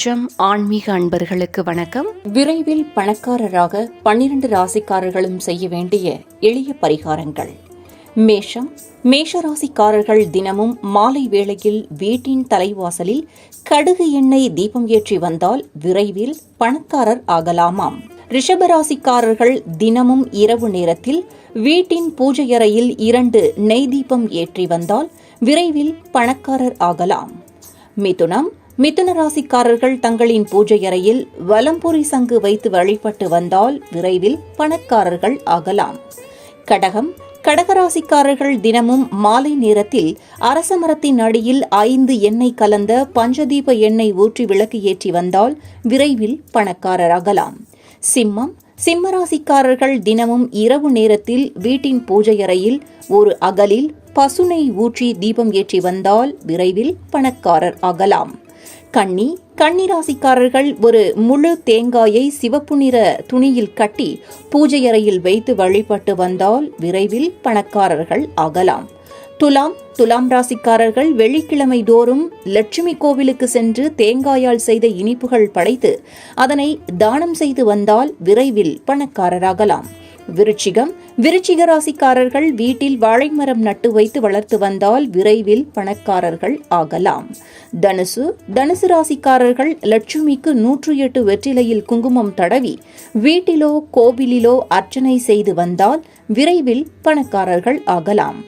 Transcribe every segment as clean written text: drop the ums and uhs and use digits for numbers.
ஜம் ஆன்மீக அன்பர்களுக்கு வணக்கம். விரைவில் பணக்காரராக 12 ராசிக்காரர்களும் செய்ய வேண்டிய எளிய பரிகாரங்கள். மேஷ ராசிக்காரர்கள் தினமும் மாலை வேளையில் வீட்டின் தலைவாசலில் கடுகு எண்ணெய் தீபம் ஏற்றி வந்தால் விரைவில் பணக்காரர் ஆகலாமாம். ரிஷபராசிக்காரர்கள் தினமும் இரவு நேரத்தில் வீட்டின் பூஜையறையில் 2 நெய் தீபம் ஏற்றி வந்தால் விரைவில் பணக்காரர் ஆகலாம். மிதுன ராசிக்காரர்கள் தங்களின் பூஜை அறையில் வலம்புரி சங்கு வைத்து வழிபட்டு வந்தால் விரைவில் பணக்காரர்கள் ஆகலாம். கடகராசிக்காரர்கள் தினமும் மாலை நேரத்தில் அரசமரத்தின் அடியில் 5 எண்ணெய் கலந்த பஞ்சதீப எண்ணெய் ஊற்றி விளக்கு ஏற்றி வந்தால் விரைவில் பணக்காரராகலாம். சிம்ம ராசிக்காரர்கள் தினமும் இரவு நேரத்தில் வீட்டின் பூஜை அறையில் ஒரு அகலில் பசுனை ஊற்றி தீபம் ஏற்றி வந்தால் விரைவில் பணக்காரர் ஆகலாம். கன்னி ராசிக்காரர்கள் ஒரு முழு தேங்காயை சிவப்பு நிற துணியில் கட்டி பூஜை அறையில் வைத்து வழிபட்டு வந்தால் விரைவில் பணக்காரர்கள் ஆகலாம். துலாம் ராசிக்காரர்கள் வெள்ளிக்கிழமை தோறும் லட்சுமி கோவிலுக்கு சென்று தேங்காயால் செய்த இனிப்புகள் படைத்து அதனை தானம் செய்து வந்தால் விரைவில் பணக்காரராகலாம். விருச்சிக ராசிக்காரர்கள் வீட்டில் வாழைமரம் நட்டு வைத்து வளர்த்து வந்தால் விரைவில் பணக்காரர்கள் ஆகலாம். தனுசு ராசிக்காரர்கள் லட்சுமிக்கு 108 வெற்றிலையில் குங்குமம் தடவி வீட்டிலோ கோவிலிலோ அர்ச்சனை செய்து வந்தால் விரைவில் பணக்காரர்கள் ஆகலாம்.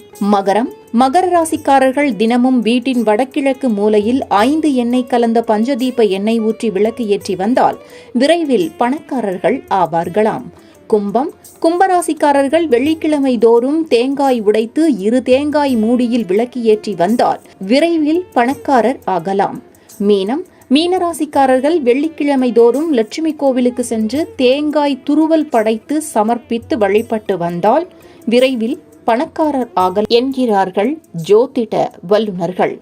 மகர ராசிக்காரர்கள் தினமும் வீட்டின் வடகிழக்கு மூலையில் 5 எண்ணெய் கலந்த பஞ்சதீப எண்ணெய் ஊற்றி விளக்கு ஏற்றி வந்தால் விரைவில் பணக்காரர்கள் ஆவார்களாம். கும்பராசிக்காரர்கள் வெள்ளிக்கிழமை தோறும் தேங்காய் உடைத்து 2 தேங்காய் மூடியில் விளக்கு ஏற்றி வந்தால் விரைவில் பணக்காரர் ஆகலாம். மீனராசிக்காரர்கள் வெள்ளிக்கிழமை தோறும் லட்சுமி கோவிலுக்கு சென்று தேங்காய் துருவல் படைத்து சமர்ப்பித்து வழிபட்டு வந்தால் விரைவில் பணக்காரர் ஆகலாம் என்கிறார்கள் ஜோதிட வல்லுநர்கள்.